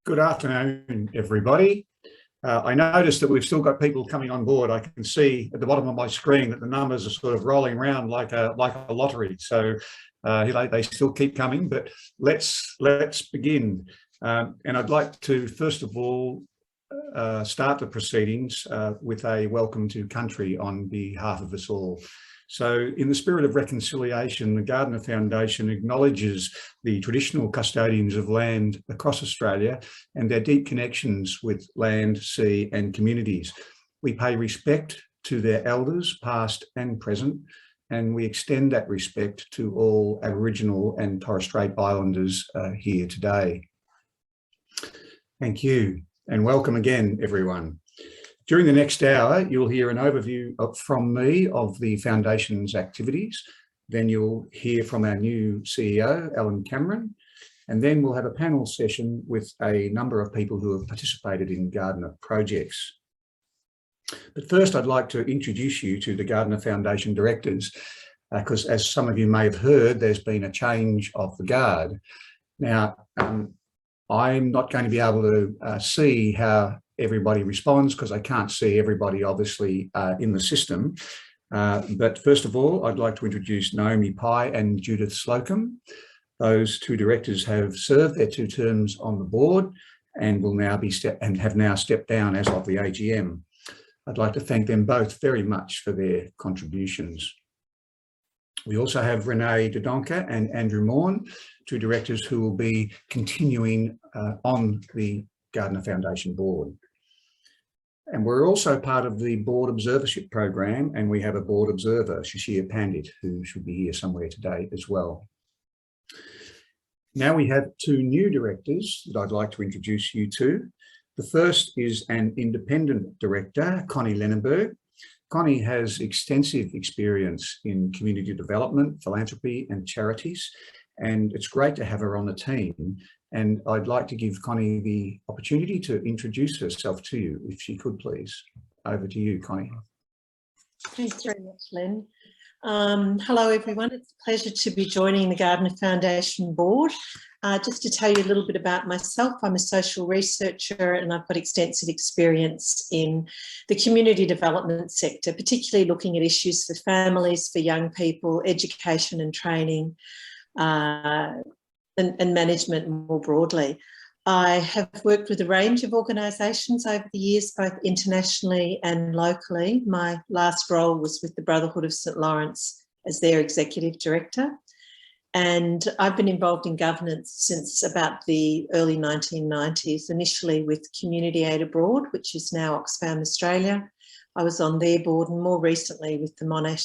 Good afternoon, everybody. I noticed that we've still got people coming on board. I can see at the bottom of my screen that the numbers are sort of rolling around like a lottery. So they still keep coming, but let's begin. And I'd like to first of all start the proceedings with a welcome to country on behalf of us all. So in the spirit of reconciliation, the Gardiner Foundation acknowledges the traditional custodians of land across Australia and their deep connections with land, sea and communities. We pay respect to their elders, past and present, and we extend that respect to all Aboriginal and Torres Strait Islanders here today. Thank you and welcome again, everyone. During the next hour, you'll hear an overview from me of the Foundation's activities. Then you'll hear from our new CEO, Allan Cameron, and then we'll have a panel session with a number of people who have participated in Gardiner projects. But first, I'd like to introduce you to the Gardiner Foundation directors, because as some of you may have heard, there's been a change of the guard. Now, I'm not going to be able to see how everybody responds because I can't see everybody obviously in the system. But first of all, I'd like to introduce Naomi and Judith Slocum. Those two directors have served their 2 terms on the board and will now be have now stepped down as of the AGM. I'd like to thank them both very much for their contributions. We also have Renee Dodonka and Andrew Morn, 2 directors who will be continuing on the Gardiner Foundation board. And we're also part of the board observership program, and we have a board observer, Shashir Pandit, who should be here somewhere today as well. Now we have 2 new directors that I'd like to introduce you to. The first is an independent director, Connie Linenberg. Connie has extensive experience in community development, philanthropy and charities, and it's great to have her on the team. And I'd like to give Connie the opportunity to introduce herself to you, if she could please. Over to you, Connie. Thanks very much, Len. Hello, everyone. It's a pleasure to be joining the Gardiner Foundation board. Just to tell you a little bit about myself, I'm a social researcher and I've got extensive experience in the community development sector, particularly looking at issues for families, for young people, education and training, and management more broadly. I have worked with a range of organisations over the years, both internationally and locally. My last role was with the Brotherhood of St Lawrence as their executive director. And I've been involved in governance since about the early 1990s, initially with Community Aid Abroad, which is now Oxfam Australia. I was on their board, and more recently with the Monash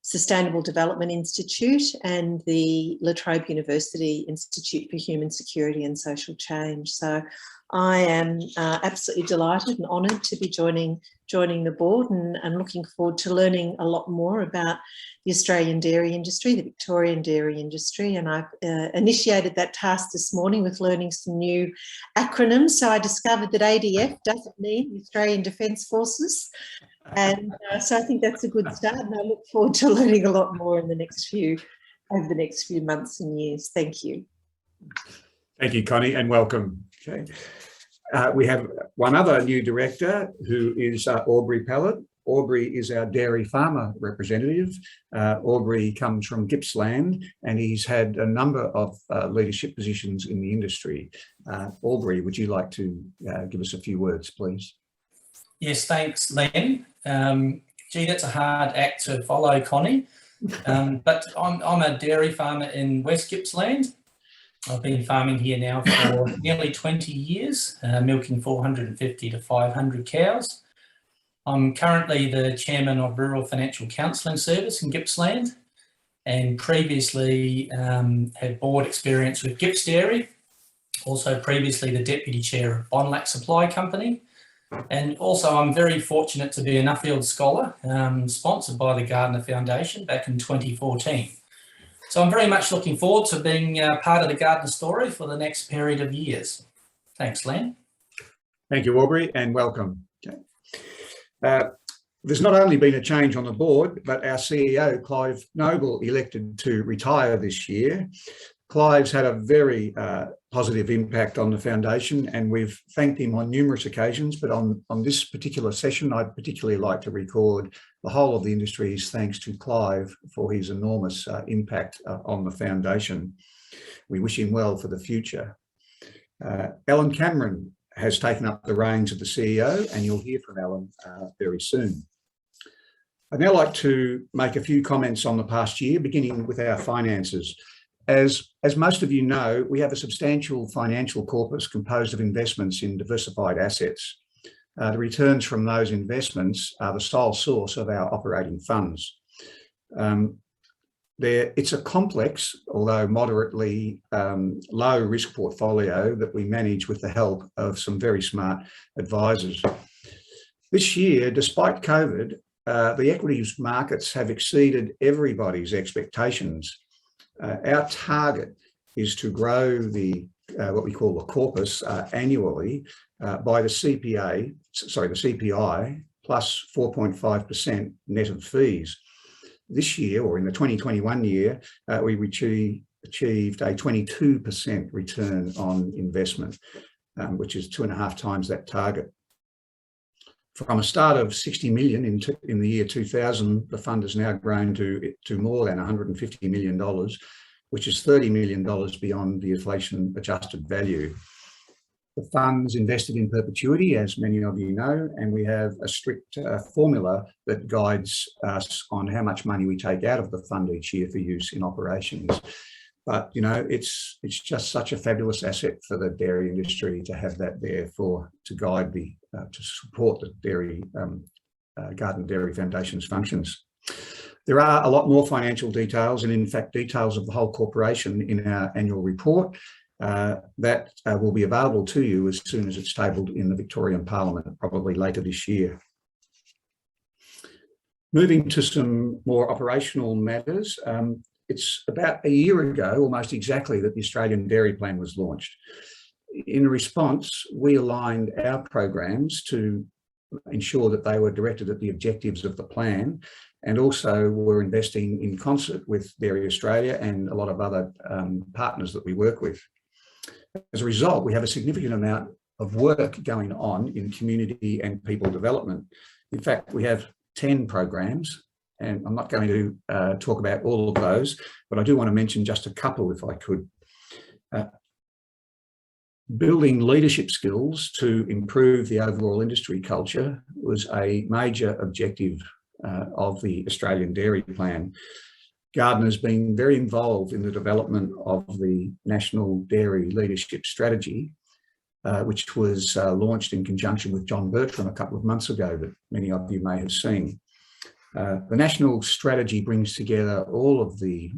Sustainable Development Institute and the La Trobe University Institute for Human Security and Social Change. So I am absolutely delighted and honoured to be joining the board and looking forward to learning a lot more about the Australian dairy industry, the Victorian dairy industry. And I've initiated that task this morning with learning some new acronyms. So I discovered that ADF doesn't mean the Australian Defence Forces. And so I think that's a good start, and I look forward to learning a lot more in over the next few months and years. Thank you. Thank you, Connie, and welcome. Okay. We have one other new director who is Aubrey Pallett. Aubrey is our dairy farmer representative. Aubrey comes from Gippsland and he's had a number of leadership positions in the industry. Aubrey, would you like to give us a few words, please? Yes, thanks, Len. Gee, that's a hard act to follow, Connie. But I'm a dairy farmer in West Gippsland. I've been farming here now for nearly 20 years, milking 450 to 500 cows. I'm currently the chairman of Rural Financial Counselling Service in Gippsland, and previously had board experience with Gips Dairy, also previously the deputy chair of Bonlac Supply Company. And also I'm very fortunate to be a Nuffield Scholar, sponsored by the Gardiner Foundation back in 2014. So I'm very much looking forward to being part of the Gardiner story for the next period of years. Thanks, Len. Thank you, Aubrey, and welcome. Okay. There's not only been a change on the board, but our CEO, Clive Noble, elected to retire this year. Clive's had a very positive impact on the foundation, and we've thanked him on numerous occasions, but on this particular session, I'd particularly like to record the whole of the industry's thanks to Clive for his enormous impact on the foundation. We wish him well for the future. Allan Cameron has taken up the reins of the CEO, and you'll hear from Allan very soon. I'd now like to make a few comments on the past year, beginning with our finances. As most of you know, we have a substantial financial corpus composed of investments in diversified assets. The returns from those investments are the sole source of our operating funds. It's a complex, although moderately low risk portfolio that we manage with the help of some very smart advisors. This year, despite COVID, the equities markets have exceeded everybody's expectations. Our target is to grow what we call the corpus annually by the CPI plus 4.5% net of fees. This year, or in the 2021 year, we achieved a 22% return on investment, which is 2.5 times that target. From a start of 60 million in the year 2000, the fund has now grown to more than $150 million, which is $30 million beyond the inflation adjusted value. The fund's invested in perpetuity, as many of you know, and we have a strict formula that guides us on how much money we take out of the fund each year for use in operations. But, you know, it's just such a fabulous asset for the dairy industry to have that there to guide to support the Gardiner Dairy Foundation's functions. There are a lot more financial details, and in fact details of the whole corporation in our annual report that will be available to you as soon as it's tabled in the Victorian Parliament, probably later this year. Moving to some more operational matters. It's about a year ago, almost exactly, that the Australian Dairy Plan was launched. In response, we aligned our programs to ensure that they were directed at the objectives of the plan, and also were investing in concert with Dairy Australia and a lot of other partners that we work with. As a result, we have a significant amount of work going on in community and people development. In fact, we have 10 programs, and I'm not going to talk about all of those, but I do want to mention just a couple if I could. Building leadership skills to improve the overall industry culture was a major objective of the Australian Dairy Plan. Gardiner's been very involved in the development of the National Dairy Leadership Strategy, which was launched in conjunction with John Bertram a couple of months ago that many of you may have seen. The National Strategy brings together all of the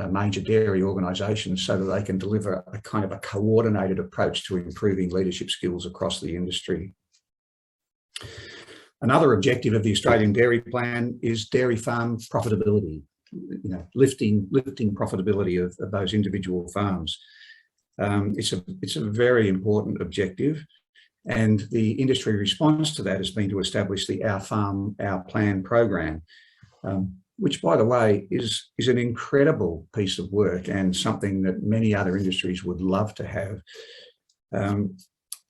major dairy organisations so that they can deliver a kind of a coordinated approach to improving leadership skills across the industry. Another objective of the Australian Dairy Plan is dairy farm profitability, you know, lifting profitability of those individual farms. It's a very important objective, and the industry response to that has been to establish the Our Farm, Our Plan program, which, by the way, is an incredible piece of work and something that many other industries would love to have.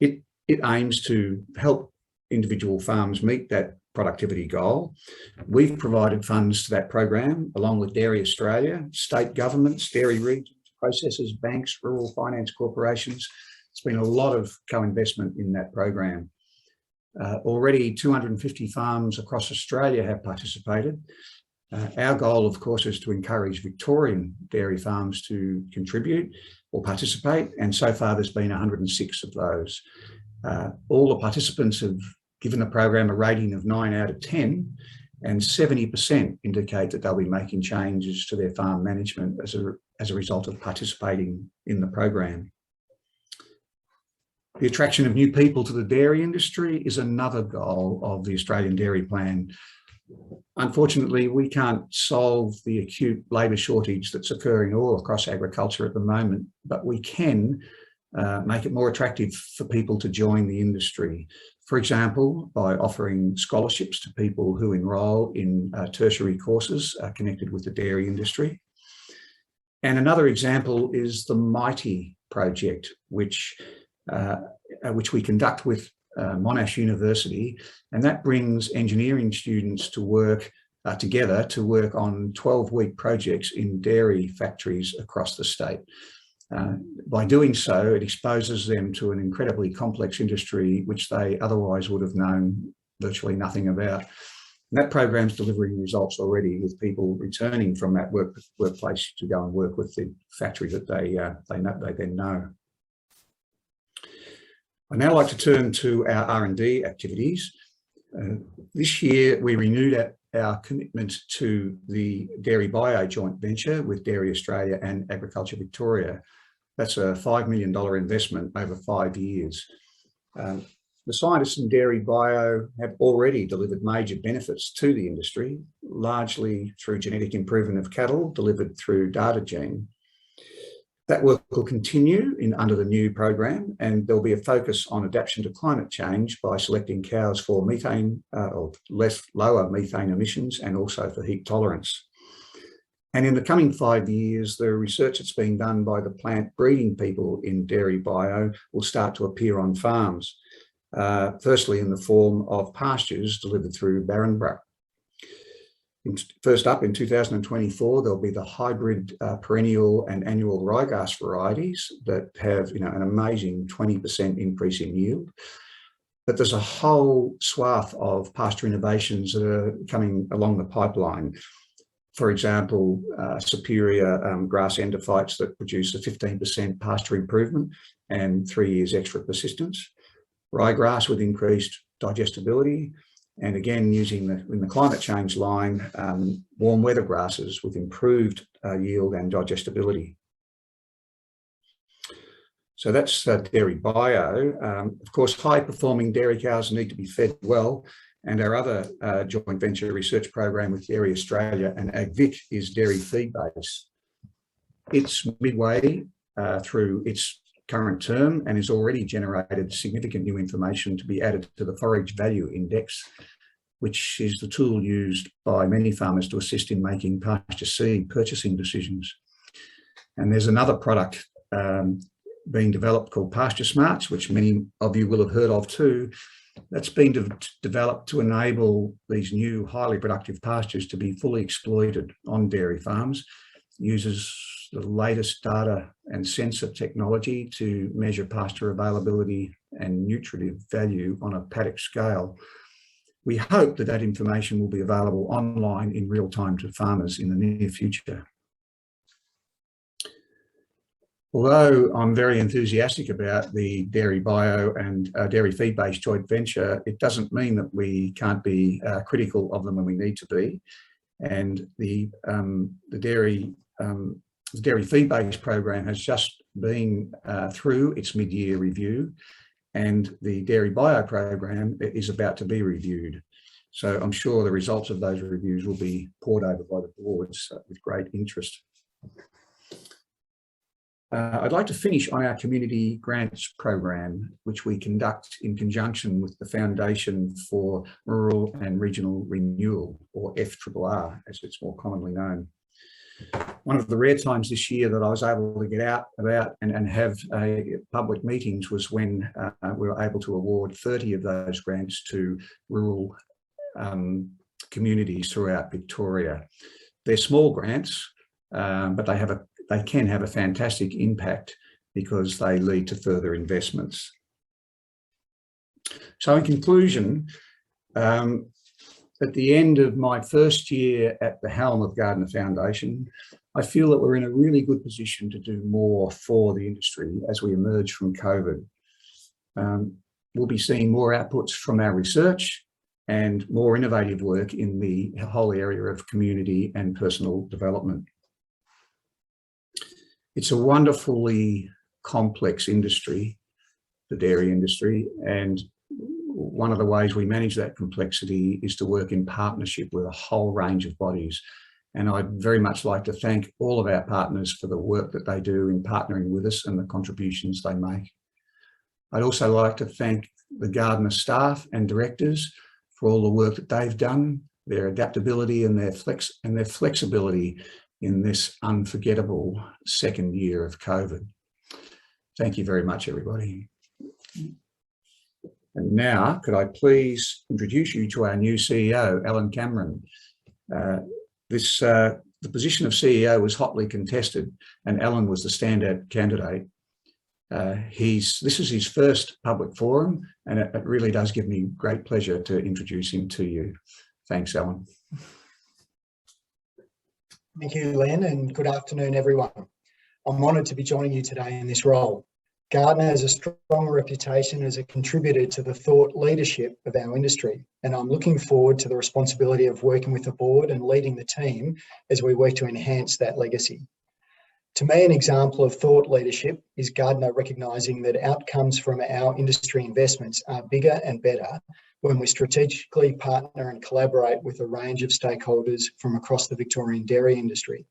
It aims to help individual farms meet that productivity goal. We've provided funds to that program along with Dairy Australia, state governments, dairy regions, processors, banks, rural finance corporations. It's been a lot of co-investment in that program. Already 250 farms across Australia have participated. Our goal, of course, is to encourage Victorian dairy farms to contribute or participate, and so far there's been 106 of those. All the participants have given the program a rating of 9 out of 10, and 70% indicate that they'll be making changes to their farm management as a result of participating in the program. The attraction of new people to the dairy industry is another goal of the Australian Dairy Plan. Unfortunately, we can't solve the acute labour shortage that's occurring all across agriculture at the moment, but we can make it more attractive for people to join the industry. For example, by offering scholarships to people who enrol in tertiary courses connected with the dairy industry. And another example is the Mighty project, which we conduct with Monash University, and that brings engineering students to work together to work on 12-week projects in dairy factories across the state. By doing so, it exposes them to an incredibly complex industry which they otherwise would have known virtually nothing about. And that program's delivering results already, with people returning from that workplace to go and work with the factory that they then know. I'd now like to turn to our R&D activities. This year, we renewed our commitment to the Dairy Bio joint venture with Dairy Australia and Agriculture Victoria. That's a $5 million investment over 5 years. The scientists in Dairy Bio have already delivered major benefits to the industry, largely through genetic improvement of cattle delivered through data gene. That work will continue under the new program, and there'll be a focus on adaptation to climate change by selecting cows for methane or lower methane emissions, and also for heat tolerance. And in the coming 5 years, the research that's being done by the plant breeding people in Dairy Bio will start to appear on farms, firstly in the form of pastures delivered through Barrenbrook. First up, in 2024, there'll be the hybrid perennial and annual ryegrass varieties that have, an amazing 20% increase in yield. But there's a whole swath of pasture innovations that are coming along the pipeline. For example, superior grass endophytes that produce a 15% pasture improvement and 3 years extra persistence. Ryegrass with increased digestibility. And again, using in the climate change line, warm weather grasses with improved yield and digestibility. So that's Dairy Bio. Of course, high-performing dairy cows need to be fed well, and our other joint venture research program with Dairy Australia and AgVic is dairy feed base. It's midway through its current term and has already generated significant new information to be added to the Forage Value Index, which is the tool used by many farmers to assist in making pasture seed purchasing decisions. And there's another product being developed called Pasture Smarts, which many of you will have heard of too. That's been developed to enable these new highly productive pastures to be fully exploited on dairy farms. Uses the latest data and sensor technology to measure pasture availability and nutritive value on a paddock scale. We hope that that information will be available online in real time to farmers in the near future. Although I'm very enthusiastic about the Dairy Bio and Dairy Feed-Based joint venture, it doesn't mean that we can't be critical of them when we need to be. And the Dairy Feed-Based program has just been through its mid-year review, and the Dairy Bio program is about to be reviewed. So I'm sure the results of those reviews will be poured over by the boards with great interest. I'd like to finish on our community grants program, which we conduct in conjunction with the Foundation for Rural and Regional Renewal, or FRRR, as it's more commonly known. One of the rare times this year that I was able to get out about and have public meetings was when we were able to award 30 of those grants to rural communities throughout Victoria. They're small grants, but they can have a fantastic impact because they lead to further investments. So in conclusion, at the end of my first year at the helm of Gardiner Foundation, I feel that we're in a really good position to do more for the industry as we emerge from COVID. We'll be seeing more outputs from our research and more innovative work in the whole area of community and personal development. It's a wonderfully complex industry, the dairy industry, and one of the ways we manage that complexity is to work in partnership with a whole range of bodies. And I'd very much like to thank all of our partners for the work that they do in partnering with us and the contributions they make. I'd also like to thank the Gardiner staff and directors for all the work that they've done, their adaptability and their flexibility in this unforgettable second year of COVID. Thank you very much, everybody. And now, could I please introduce you to our new CEO, Allan Cameron. The position of CEO was hotly contested, and Allan was the standout candidate. This is his first public forum, and it really does give me great pleasure to introduce him to you. Thanks, Allan. Thank you, Len, and good afternoon, everyone. I'm honoured to be joining you today in this role. Gardiner has a strong reputation as a contributor to the thought leadership of our industry, and I'm looking forward to the responsibility of working with the board and leading the team as we work to enhance that legacy. To me, an example of thought leadership is Gardiner recognising that outcomes from our industry investments are bigger and better when we strategically partner and collaborate with a range of stakeholders from across the Victorian dairy industry.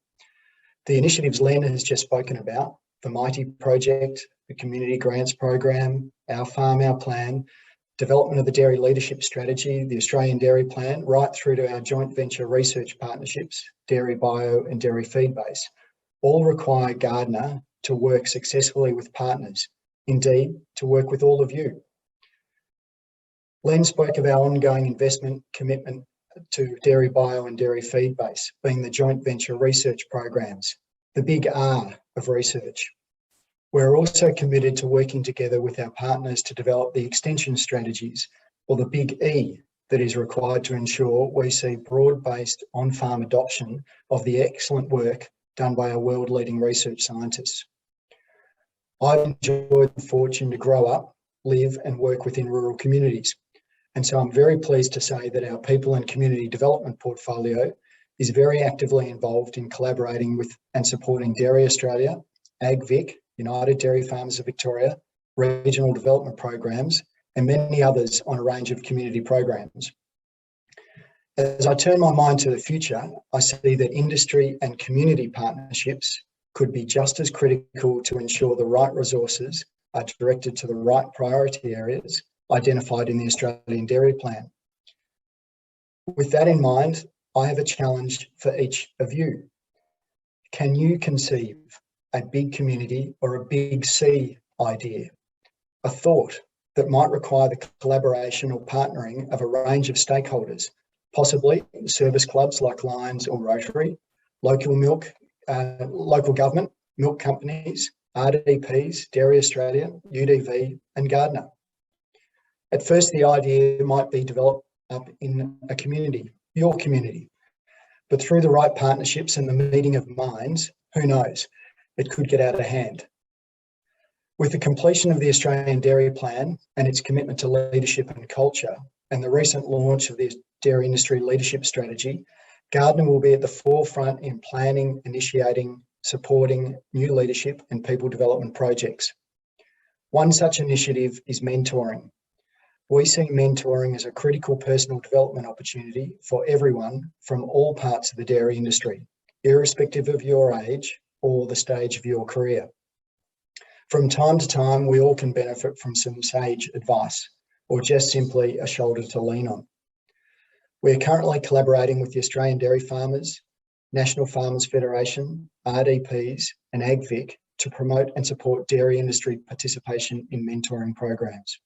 The initiatives Len has just spoken about, the Mighty Project, the Community Grants Program, Our Farm, Our Plan, development of the Dairy Leadership Strategy, the Australian Dairy Plan, right through to our joint venture research partnerships, Dairy Bio and Dairy Feed Base, all require Gardiner to work successfully with partners, indeed, to work with all of you. Len spoke of our ongoing investment commitment to Dairy Bio and Dairy Feed Base, being the joint venture research programs, the big R of research. We're also committed to working together with our partners to develop the extension strategies, or the big E, that is required to ensure we see broad-based on-farm adoption of the excellent work done by our world-leading research scientists. I've enjoyed the fortune to grow up, live and work within rural communities. And so I'm very pleased to say that our people and community development portfolio is very actively involved in collaborating with and supporting Dairy Australia, AgVic, United Dairy Farmers of Victoria, regional development programs, and many others on a range of community programs. As I turn my mind to the future, I see that industry and community partnerships could be just as critical to ensure the right resources are directed to the right priority areas identified in the Australian Dairy Plan. With that in mind, I have a challenge for each of you. Can you conceive a big community or a big C idea, a thought that might require the collaboration or partnering of a range of stakeholders, possibly service clubs like Lions or Rotary, local government, milk companies, RDPs, Dairy Australia, UDV and Gardiner? At first, the idea might be developed up in a community, your community, but through the right partnerships and the meeting of minds, who knows, it could get out of hand. With the completion of the Australian Dairy Plan and its commitment to leadership and culture, and the recent launch of the Dairy Industry Leadership Strategy, Gardiner will be at the forefront in planning, initiating, supporting new leadership and people development projects. One such initiative is mentoring. We see mentoring as a critical personal development opportunity for everyone from all parts of the dairy industry, irrespective of your age or the stage of your career. From time to time, we all can benefit from some sage advice or just simply a shoulder to lean on. We are currently collaborating with the Australian Dairy Farmers, National Farmers Federation, RDPs and AgVic to promote and support dairy industry participation in mentoring programs.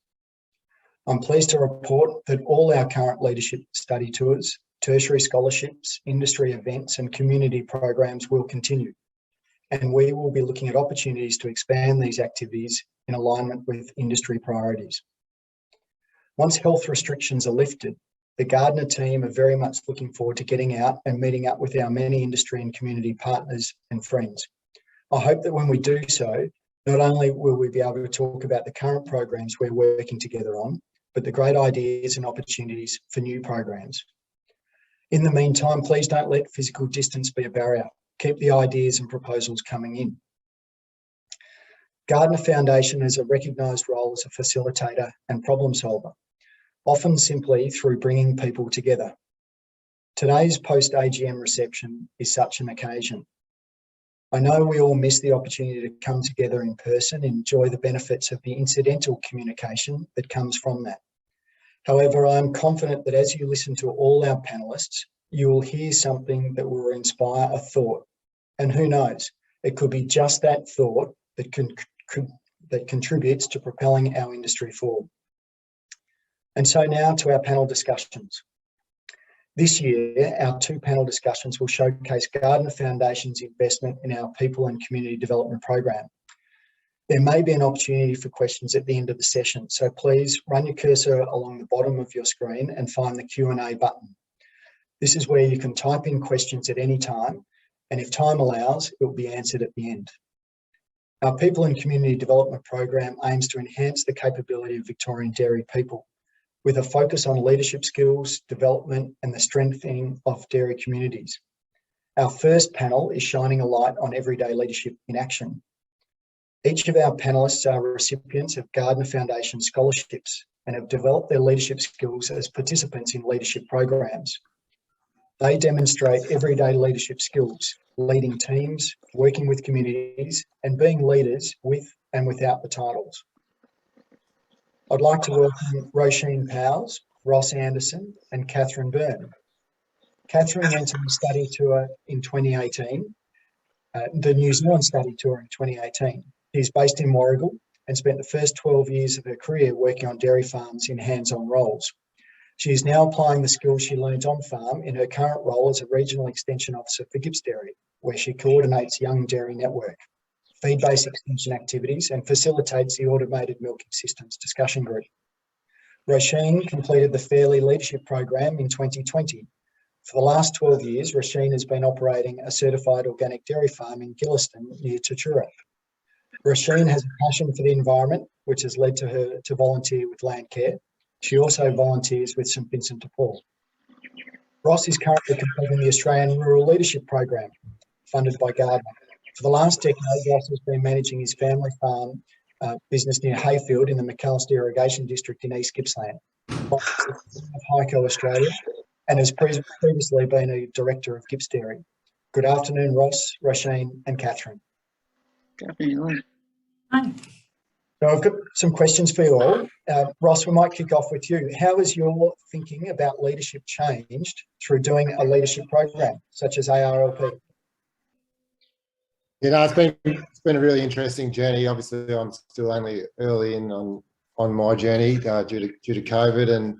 I'm pleased to report that all our current leadership study tours, tertiary scholarships, industry events and community programs will continue. And we will be looking at opportunities to expand these activities in alignment with industry priorities. Once health restrictions are lifted, the Gardiner team are very much looking forward to getting out and meeting up with our many industry and community partners and friends. I hope that when we do so, not only will we be able to talk about the current programs we're working together on, but the great ideas and opportunities for new programs. In the meantime, please don't let physical distance be a barrier. Keep the ideas and proposals coming in. Gardiner Foundation has a recognised role as a facilitator and problem solver, often simply through bringing people together. Today's post-AGM reception is such an occasion. I know we all miss the opportunity to come together in person and enjoy the benefits of the incidental communication that comes from that. However, I am confident that as you listen to all our panellists, you will hear something that will inspire a thought And who knows, it could be just that thought that contributes to propelling our industry forward. And so now to our panel discussions. This year, our 2 panel discussions will showcase Gardiner Foundation's investment in our People and Community Development Program. There may be an opportunity for questions at the end of the session, so please run your cursor along the bottom of your screen and find the Q&A button. This is where you can type in questions at any time, and if time allows, it will be answered at the end. Our People and Community Development Program aims to enhance the capability of Victorian dairy people, with a focus on leadership skills, development, and the strengthening of dairy communities. Our first panel is shining a light on everyday leadership in action. Each of our panellists are recipients of Gardiner Foundation scholarships and have developed their leadership skills as participants in leadership programs. They demonstrate everyday leadership skills, leading teams, working with communities, and being leaders with and without the titles. I'd like to welcome Roisin Powles, Ross Anderson, and Catherine Byrne. Catherine went on the study tour in 2018, the New Zealand study tour in 2018. She's based in Warragul and spent the first 12 years of her career working on dairy farms in hands-on roles. She is now applying the skills she learned on farm in her current role as a Regional Extension Officer for Gipps Dairy, where she coordinates Young Dairy Network, feed-based extension activities, and facilitates the Automated Milking Systems discussion group. Roisin completed the Fairley Leadership Program in 2020. For the last 12 years, Roisin has been operating a certified organic dairy farm in Gilliston near Tatura. Roisin has a passion for the environment, which has led to her to volunteer with Landcare. She also volunteers with St Vincent de Paul. Ross is currently completing the Australian Rural Leadership Program, funded by Gardiner. For the last decade, Ross has been managing his family farm business near Hayfield in the McAllister Irrigation District in East Gippsland, Hyco, Australia, and has previously been a director of Gipps Dairy. Good afternoon, Ross, Roisin, and Catherine. Good afternoon. Hi. So I've got some questions for you all. Ross, we might kick off with you. How has your thinking about leadership changed through doing a leadership program such as ARLP? You know, it's been a really interesting journey. Obviously, I'm still only early in on my journey due to COVID, and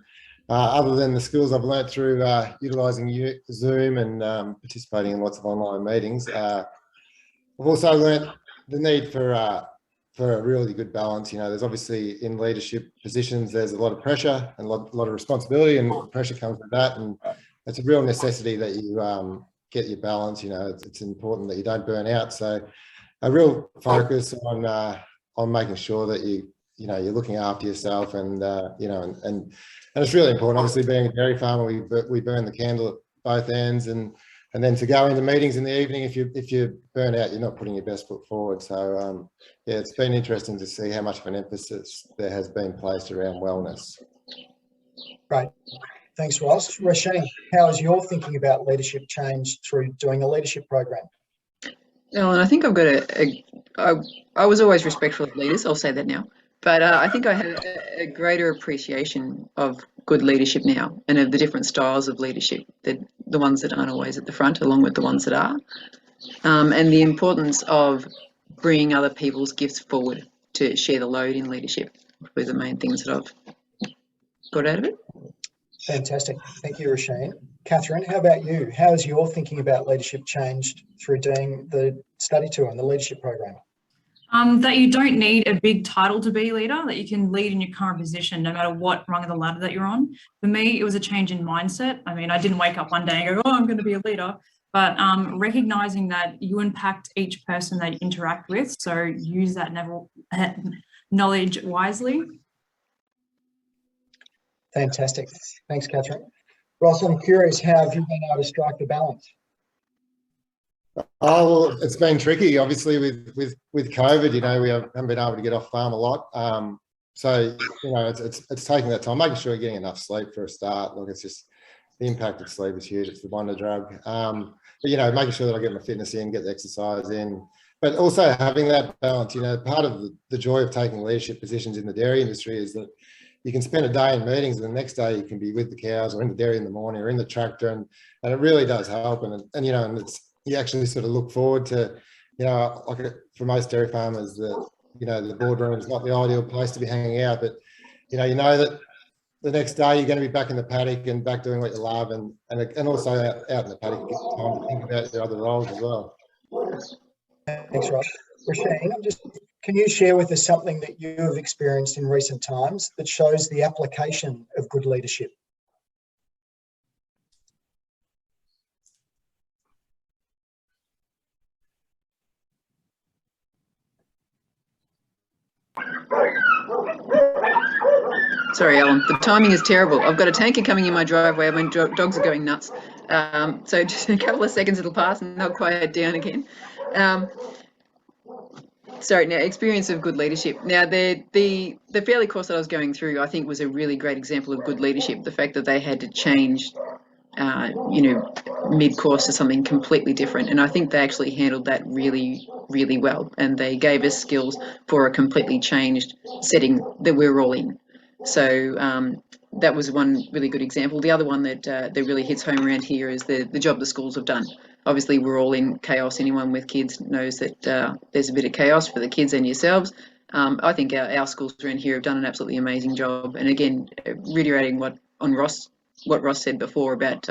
other than the skills I've learnt through utilising Zoom and participating in lots of online meetings, I've also learnt the need for a really good balance. You know, there's obviously in leadership positions, there's a lot of pressure and a lot of responsibility, and pressure comes with that. And it's a real necessity that you get your balance. You know, it's important that you don't burn out. So a real focus on making sure that you're looking after yourself, and and it's really important. Obviously, being a dairy farmer, we burn the candle at both ends, and then to go into meetings in the evening, if you burn out, you're not putting your best foot forward. So yeah, it's been interesting to see how much of an emphasis there has been placed around wellness. Great. Thanks, Ross. Roisin, how has your thinking about leadership changed through doing a leadership program? Ellen, I think I've got I was always respectful of leaders, I'll say that now, but I think I have a greater appreciation of good leadership now, and of the different styles of leadership, the ones that aren't always at the front along with the ones that are, and the importance of bringing other people's gifts forward to share the load in leadership were the main things that I've got out of it. Fantastic. Thank you, Roisin. Catherine, how about you? How has your thinking about leadership changed through doing the study tour and the leadership program? That you don't need a big title to be a leader, that you can lead in your current position no matter what rung of the ladder that you're on. For me, it was a change in mindset. I mean, I didn't wake up one day and go, oh, I'm going to be a leader, but recognizing that you impact each person that you interact with, so use that knowledge wisely. Fantastic. Thanks, Catherine. Ross, I'm curious, how have you been able to strike the balance? Oh, well, it's been tricky, obviously, with COVID. You know, we haven't been able to get off farm a lot. So, you know, it's taking that time, making sure you're getting enough sleep for a start. Look, it's just the impact of sleep is huge. It's the wonder drug. But, you know, making sure that I get my fitness in, get the exercise in, but also having that balance. You know, part of the joy of taking leadership positions in the dairy industry is that you can spend a day in meetings, and the next day you can be with the cows or in the dairy in the morning or in the tractor, and it really does help. And you know, and it's, you actually sort of look forward to, like for most dairy farmers, the boardroom is not the ideal place to be hanging out, but you know that the next day you're going to be back in the paddock and back doing what you love, and also out in the paddock, you get time to think about your other roles as well. Thanks, Ross. Roisin, can you share with us something that you have experienced in recent times that shows the application of good leadership? Sorry, Alan, the timing is terrible. I've got a tanker coming in my driveway. My dogs are going nuts. So just in a couple of seconds it'll pass and they'll quiet down again. Sorry, now experience of good leadership. Now the fairly course that I was going through, I think, was a really great example of good leadership. The fact that they had to change, mid-course to something completely different. And I think they actually handled that really, really well. And they gave us skills for a completely changed setting that we're all in. So that was one really good example. The other one that really hits home around here is the job the schools have done. Obviously, we're all in chaos. Anyone with kids knows that there's a bit of chaos for the kids and yourselves. I think our schools around here have done an absolutely amazing job. And again, reiterating what Ross said before about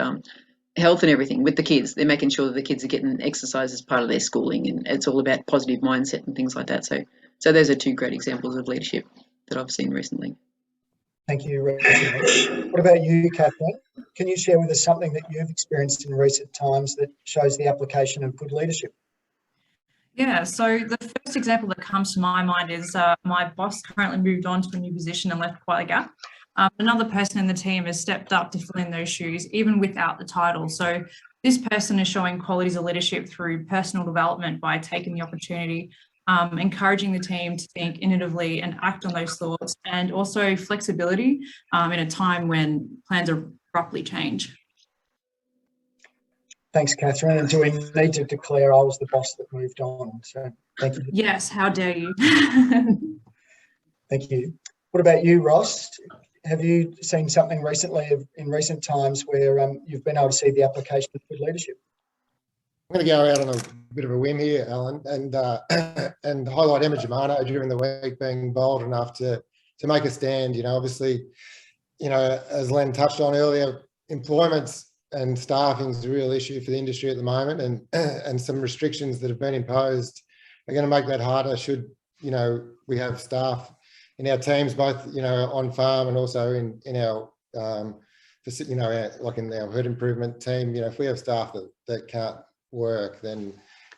health and everything with the kids. They're making sure that the kids are getting exercise as part of their schooling, and it's all about positive mindset and things like that. So those are two great examples of leadership that I've seen recently. Thank you, Roisin. What about you, Catherine? Can you share with us something that you've experienced in recent times that shows the application of good leadership? Yeah, so the first example that comes to my mind is my boss currently moved on to a new position and left quite a gap. Another person in the team has stepped up to fill in those shoes, even without the title. So this person is showing qualities of leadership through personal development by taking the opportunity, encouraging the team to think innovatively and act on those thoughts, and also flexibility in a time when plans abruptly change. Thanks, Catherine. And do we need to declare I was the boss that moved on? So thank you. Yes, how dare you? Thank you. What about you, Ross? Have you seen something recently in recent times where you've been able to see the application of good leadership? I'm going to go out on a bit of a whim here, Alan, and highlight Emma Germano during the week being bold enough to make a stand. Obviously, as Len touched on earlier, employment and staffing is a real issue for the industry at the moment, and some restrictions that have been imposed are going to make that harder should, we have staff in our teams, both, on farm and also in our, like in our herd improvement team. If we have staff that can't work, then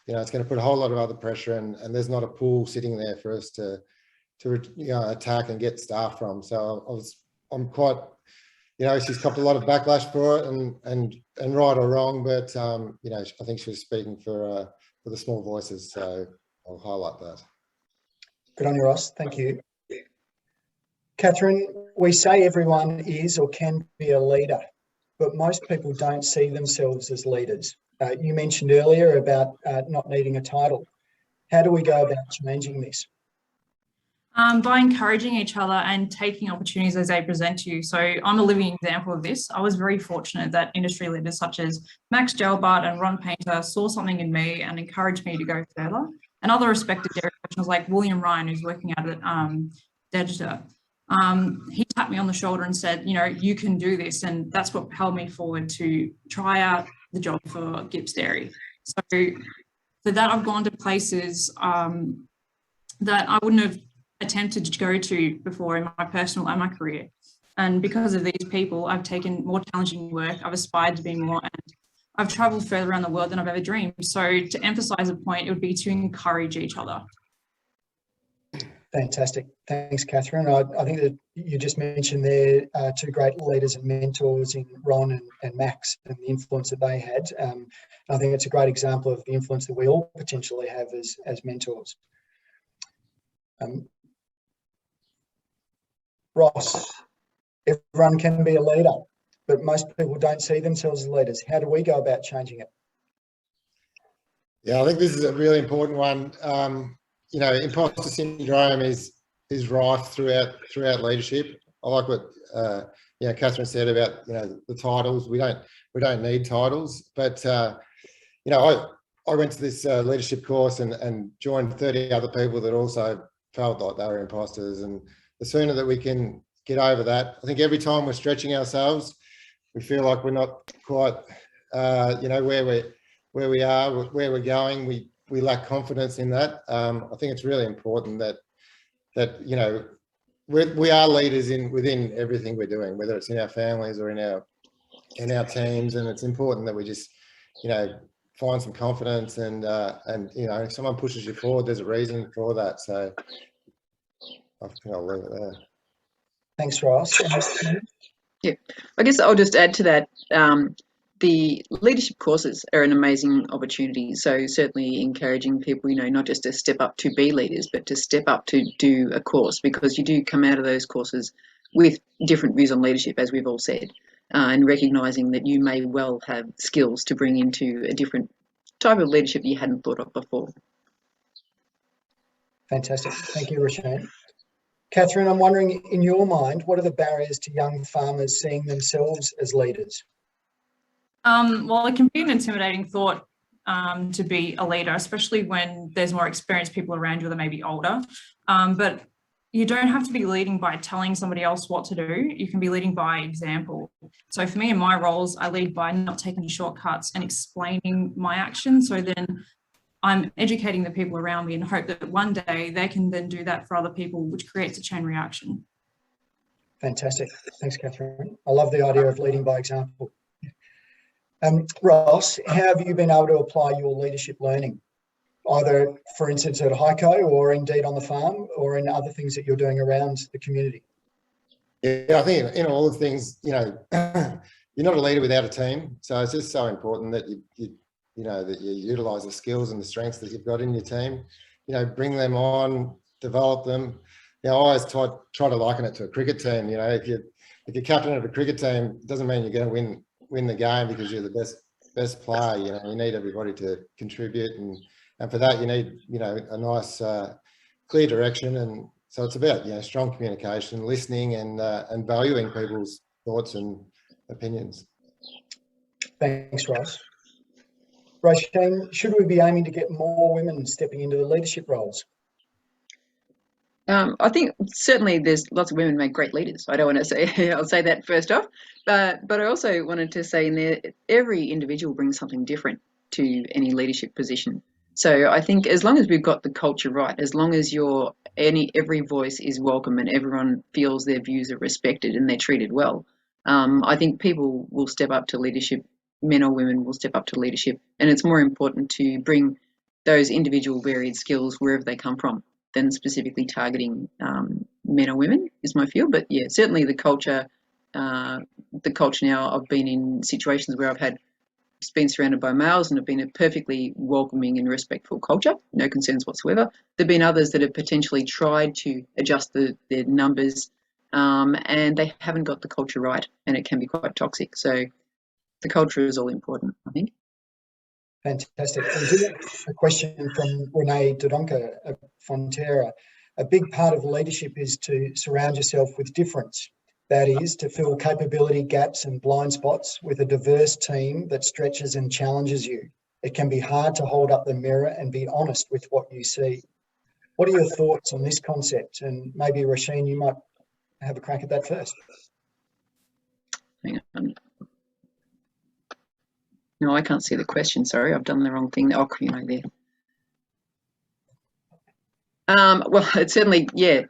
it's going to put a whole lot of other pressure, and there's not a pool sitting there for us to attack and get staff from. So I'm quite, she's copped a lot of backlash for it, and right or wrong, but I think she was speaking for the small voices, so I'll highlight that. Good on you, Ross. Thank you. Catherine, we say everyone is or can be a leader, but most people don't see themselves as leaders. You mentioned earlier about not needing a title. How do we go about changing this? By encouraging each other and taking opportunities as they present to you. So I'm a living example of this. I was very fortunate that industry leaders such as Max Gelbart and Ron Painter saw something in me and encouraged me to go further. And other respected dairy professionals like William Ryan, who's working out at Gardiner, he tapped me on the shoulder and said, you can do this. And that's what propelled me forward to try out the job for Gibbs Dairy. So for that, I've gone to places that I wouldn't have attempted to go to before in my personal and my career. And because of these people, I've taken more challenging work, I've aspired to be more, and I've traveled further around the world than I've ever dreamed. So to emphasize a point, it would be to encourage each other. Fantastic. Thanks, Catherine. I think that you just mentioned there two great leaders and mentors in Ron and Max, and the influence that they had. I think it's a great example of the influence that we all potentially have as mentors. Ross, everyone can be a leader, but most people don't see themselves as leaders. How do we go about changing it? Yeah, I think this is a really important one. Imposter syndrome is rife throughout leadership. I like what Catherine said about the titles. We don't need titles, but I went to this leadership course and joined 30 other people that also felt like they were imposters. And the sooner that we can get over that, I think every time we're stretching ourselves, we feel like we're not quite, where we are, where we're going. We lack confidence in that. I think it's really important that we are leaders within everything we're doing, whether it's in our families or in our teams, and it's important that we just find some confidence and if someone pushes you forward, there's a reason for that. So I think I'll leave it there. Thanks, Ross. Yeah, I guess I'll just add to that. The leadership courses are an amazing opportunity. So certainly encouraging people, not just to step up to be leaders, but to step up to do a course, because you do come out of those courses with different views on leadership, as we've all said, and recognising that you may well have skills to bring into a different type of leadership you hadn't thought of before. Fantastic. Thank you, Rochelle. Catherine, I'm wondering, in your mind, what are the barriers to young farmers seeing themselves as leaders? Well, it can be an intimidating thought to be a leader, especially when there's more experienced people around you that may be older. But you don't have to be leading by telling somebody else what to do. You can be leading by example. So for me, in my roles, I lead by not taking shortcuts and explaining my actions. So then I'm educating the people around me and hope that one day they can then do that for other people, which creates a chain reaction. Fantastic. Thanks, Catherine. I love the idea of leading by example. Ross, how have you been able to apply your leadership learning, either, for instance, at HICO or indeed on the farm, or in other things that you're doing around the community? Yeah, I think in all the things, you're not a leader without a team. So it's just so important that you utilise the skills and the strengths that you've got in your team. Bring them on, develop them. I always try to liken it to a cricket team. If you're captain of a cricket team, it doesn't mean you're going to win the game because you're the best player. You need everybody to contribute, and for that you need a nice clear direction. And so it's about strong communication, listening, and valuing people's thoughts and opinions. Thanks, Ross. Roisin, should we be aiming to get more women stepping into the leadership roles? I think certainly there's lots of women make great leaders. I don't want to say, I'll say that first off, but I also wanted to say in there, every individual brings something different to any leadership position. So I think as long as we've got the culture right, as long as every voice is welcome and everyone feels their views are respected and they're treated well, I think people will step up to leadership, men or women will step up to leadership. And it's more important to bring those individual varied skills wherever they come from than specifically targeting men or women is my feel. But yeah, certainly the culture now, I've been in situations where I've been surrounded by males and have been a perfectly welcoming and respectful culture, no concerns whatsoever. There've been others that have potentially tried to adjust their numbers and they haven't got the culture right, and it can be quite toxic. So the culture is all important, I think. Fantastic. A question from Renee Dodonka of Fonterra. A big part of leadership is to surround yourself with difference. That is, to fill capability gaps and blind spots with a diverse team that stretches and challenges you. It can be hard to hold up the mirror and be honest with what you see. What are your thoughts on this concept? And maybe, Roisin, you might have a crack at that first. Hang on. No, I can't see the question. Sorry, I've done the wrong thing. Oh, there. Well, it's certainly, yeah,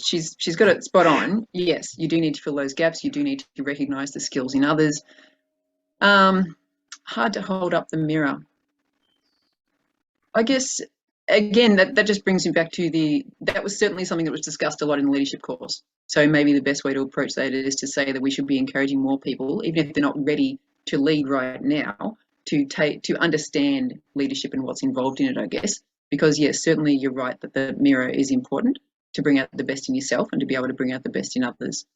she's got it spot on. Yes, you do need to fill those gaps. You do need to recognise the skills in others. Hard to hold up the mirror. I guess, again, that just brings me back to that was certainly something that was discussed a lot in the leadership course. So maybe the best way to approach that is to say that we should be encouraging more people, even if they're not ready to lead right now, to understand leadership and what's involved in it, I guess. Because yes, certainly you're right that the mirror is important to bring out the best in yourself and to be able to bring out the best in others.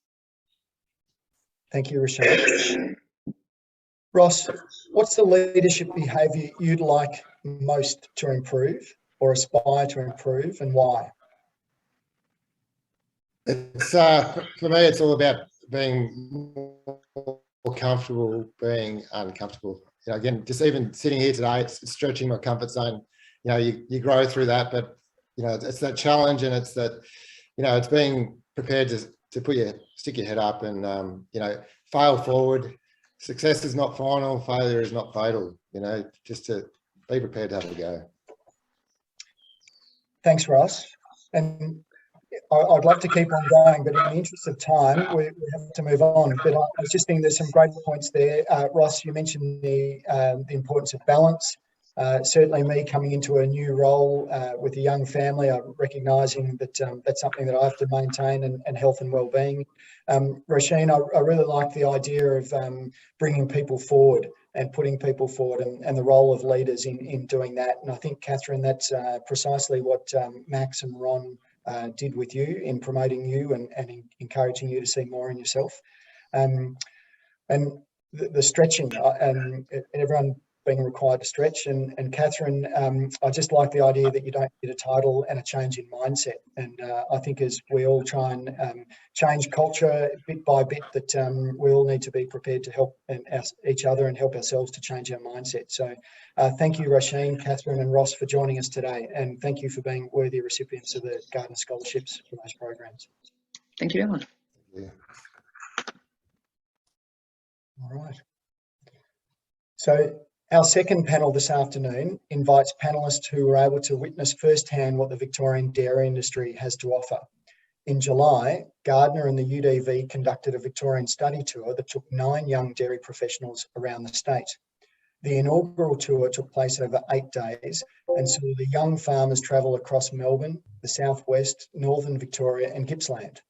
Thank you, Rochelle. Ross, what's the leadership behaviour you'd like most to improve or aspire to improve, and why? It's for me, it's all about being more comfortable being uncomfortable. you know, again, just even sitting here today, it's stretching my comfort zone. You know, you grow through that, but you know, it's that challenge, and it's that, you know, it's being prepared to stick your head up and you know, fail forward. Success is not final, failure is not fatal. You know, just to be prepared to have a go. Thanks, Ross. And I'd love to keep on going, but in the interest of time, we have to move on. But I was just thinking there's some great points there. Ross, you mentioned the importance of balance. Certainly me coming into a new role with a young family, I'm recognising that that's something that I have to maintain, and health and wellbeing. Roisin, I really like the idea of bringing people forward and putting people forward, and the role of leaders in doing that. And I think, Catherine, that's precisely what Max and Ron did with you in promoting you and encouraging you to see more in yourself. And the stretching, and everyone being required to stretch. And Catherine, I just like the idea that you don't get a title and a change in mindset. And I think as we all try and change culture bit by bit, that we all need to be prepared to help each other and help ourselves to change our mindset. So thank you, Roisin, Catherine and Ross, for joining us today. And thank you for being worthy recipients of the Gardiner Scholarships for those programs. Thank you, Alan. Yeah. All right. So our second panel this afternoon invites panellists who were able to witness firsthand what the Victorian dairy industry has to offer. In July, Gardiner and the UDV conducted a Victorian study tour that took 9 young dairy professionals around the state. The inaugural tour took place over 8 days and saw the young farmers travel across Melbourne, the southwest, northern Victoria and Gippsland.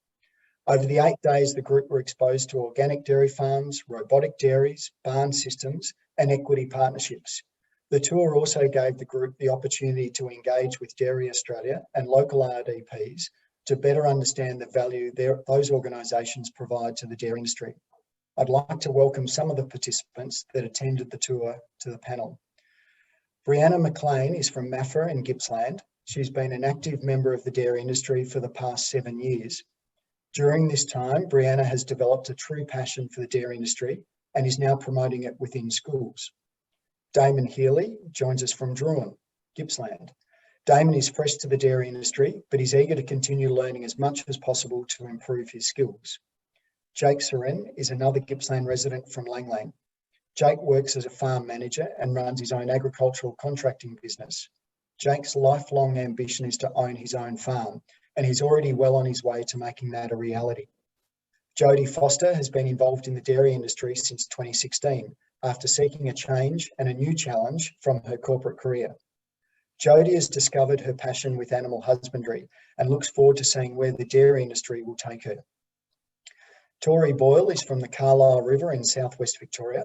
Over the 8 days, the group were exposed to organic dairy farms, robotic dairies, barn systems, and equity partnerships. The tour also gave the group the opportunity to engage with Dairy Australia and local RDPs to better understand the value those organisations provide to the dairy industry. I'd like to welcome some of the participants that attended the tour to the panel. Brianna McLean is from Maffra in Gippsland. She's been an active member of the dairy industry for the past 7 years. During this time, Brianna has developed a true passion for the dairy industry and is now promoting it within schools. Damon Healey joins us from Druin, Gippsland. Damon is fresh to the dairy industry, but he's eager to continue learning as much as possible to improve his skills. Jake Seren is another Gippsland resident from Lang Lang. Jake works as a farm manager and runs his own agricultural contracting business. Jake's lifelong ambition is to own his own farm, and he's already well on his way to making that a reality. Jodie Foster has been involved in the dairy industry since 2016, after seeking a change and a new challenge from her corporate career. Jodie has discovered her passion with animal husbandry and looks forward to seeing where the dairy industry will take her. Tori Boyle is from the Carlisle River in southwest Victoria.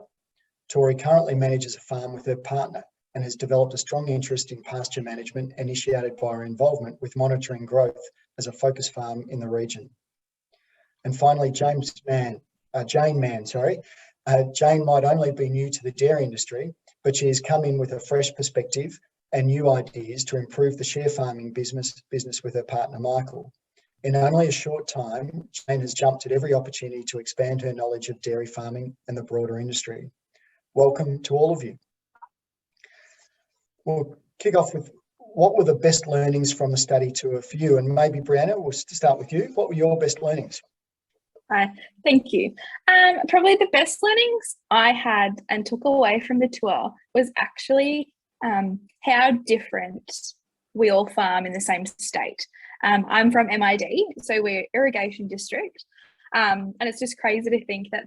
Tori currently manages a farm with her partner and has developed a strong interest in pasture management, initiated by her involvement with monitoring growth as a focus farm in the region. And finally, Jane Mann. Jane might only be new to the dairy industry, but she has come in with a fresh perspective and new ideas to improve the share farming business with her partner, Michael. In only a short time, Jane has jumped at every opportunity to expand her knowledge of dairy farming and the broader industry. Welcome to all of you. We'll kick off with what were the best learnings from the study tour for you? And maybe Brianna, we'll start with you. What were your best learnings? Thank you. Probably the best learnings I had and took away from the tour was actually how different we all farm in the same state. I'm from MID, so we're irrigation district, and it's just crazy to think that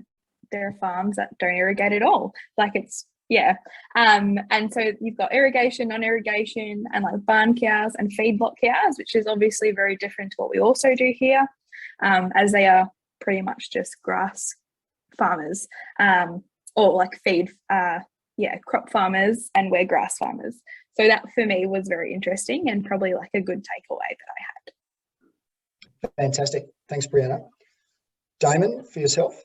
there are farms that don't irrigate at all. Like it's, yeah. And so you've got irrigation, non-irrigation, and like barn cows and feedlot cows, which is obviously very different to what we also do here, as they are pretty much just grass farmers, or like feed, crop farmers, and we're grass farmers. So that for me was very interesting and probably like a good takeaway that I had. Fantastic. Thanks, Brianna. Damon, for yourself?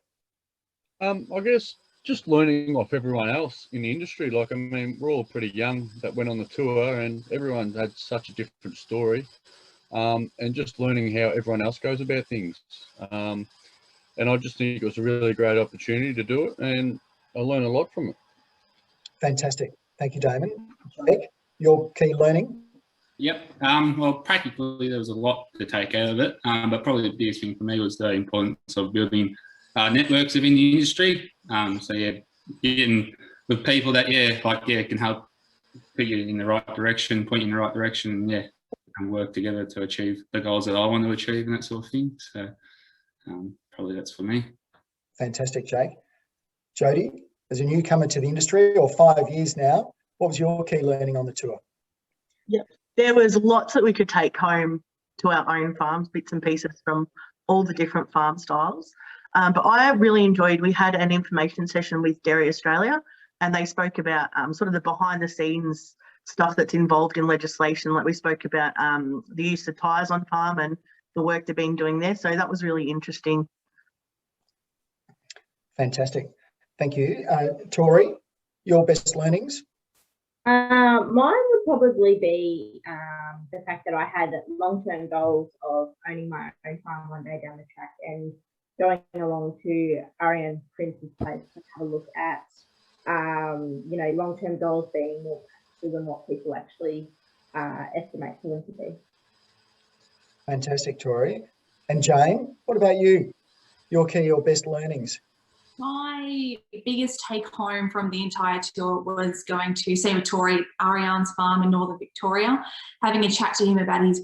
I guess just learning off everyone else in the industry. Like, I mean, we're all pretty young that went on the tour and everyone had such a different story. And just learning how everyone else goes about things. And I just think it was a really great opportunity to do it, and I learned a lot from it. Fantastic. Thank you, Damon. Jake, your key learning? Yep. Well, practically there was a lot to take out of it, but probably the biggest thing for me was the importance of building networks within the industry. So yeah, getting with people that can help put you in the right direction, point you in the right direction, and yeah, and work together to achieve the goals that I want to achieve and that sort of thing. So probably that's for me. Fantastic, Jake. Jody, as a newcomer to the industry, or 5 years now, what was your key learning on the tour? Yep, there was lots that we could take home to our own farms, bits and pieces from all the different farm styles. But I really enjoyed, we had an information session with Dairy Australia, and they spoke about sort of the behind the scenes stuff that's involved in legislation. Like we spoke about the use of tyres on farm and the work they've been doing there. So that was really interesting. Fantastic. Thank you. Tori, your best learnings? Mine would probably be the fact that I had long-term goals of owning my own farm one day down the track and going along to Ariane Prince's place to have a look at, long-term goals being more practical than what people actually estimate for them to be. Fantastic, Tori. And Jane, what about you? Your key or best learnings? My biggest take home from the entire tour was going to see Tori Ariane's farm in Northern Victoria, having a chat to him about his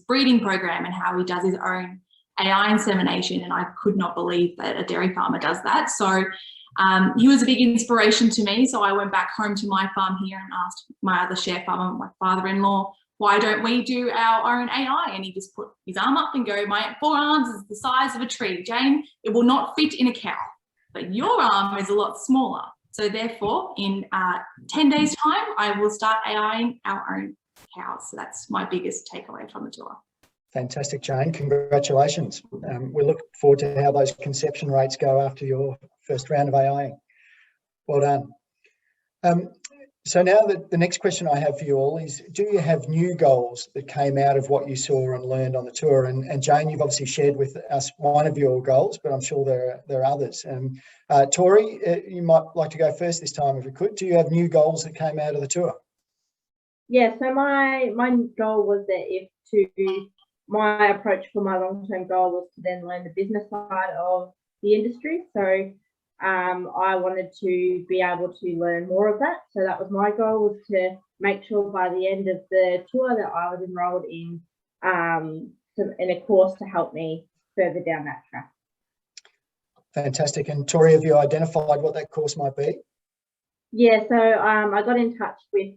breeding program and how he does his own AI insemination. And I could not believe that a dairy farmer does that. So he was a big inspiration to me. So I went back home to my farm here and asked my other share farmer, my father-in-law, why don't we do our own AI? And he just put his arm up and go, my forearms is the size of a tree. Jane, it will not fit in a cow, but your arm is a lot smaller. So therefore, in 10 days' time, I will start AIing our own cows. So that's my biggest takeaway from the tour. Fantastic, Jane. Congratulations. We look forward to how those conception rates go after your first round of AIing. Well done. So now the next question I have for you all is, do you have new goals that came out of what you saw and learned on the tour? And Jane, you've obviously shared with us one of your goals, but I'm sure there are others. Tori, you might like to go first this time if you could. Do you have new goals that came out of the tour? Yeah, so my goal was that my approach for my long-term goal was to then learn the business side of the industry. So I wanted to be able to learn more of that. So that was my goal, was to make sure by the end of the tour that I was enrolled in a course to help me further down that track. Fantastic. And Tori, have you identified what that course might be? Yeah, so I got in touch with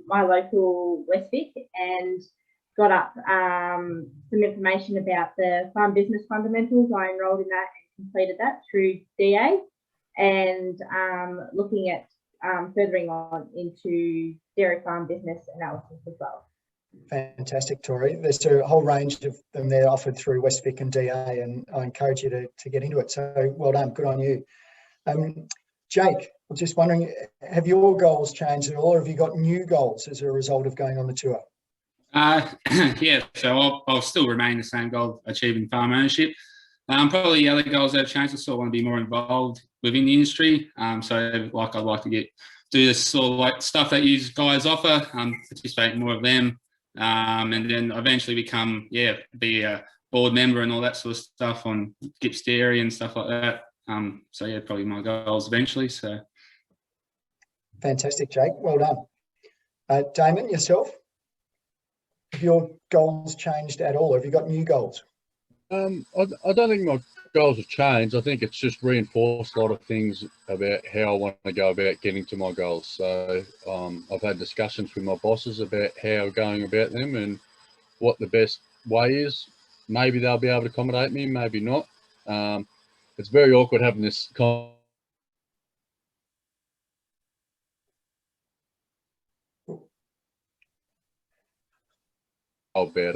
my local Westvic and got up some information about the farm business fundamentals. I enrolled in that and completed that through DA, and looking at furthering on into dairy farm business analysis as well. Fantastic, Tori. There's a whole range of them there offered through Westvic and DA, and I encourage you to get into it. So well done, good on you. Jake, I'm just wondering, have your goals changed at all, or have you got new goals as a result of going on the tour? Yeah, so I'll still remain the same goal of achieving farm ownership. Probably the other goals that have changed, I sort of want to be more involved within the industry. So like I'd like to do this sort of like stuff that you guys offer, participate in more of them, and then eventually be a board member and all that sort of stuff on Gips Dairy and stuff like that. So yeah, probably my goals eventually. So fantastic, Jake. Well done. Damon, yourself? Have your goals changed at all? Have you got new goals? I don't think my goals have changed. I think it's just reinforced a lot of things about how I want to go about getting to my goals. So I've had discussions with my bosses about how going about them and what the best way is. Maybe they'll be able to accommodate me, maybe not. It's very awkward having this about it.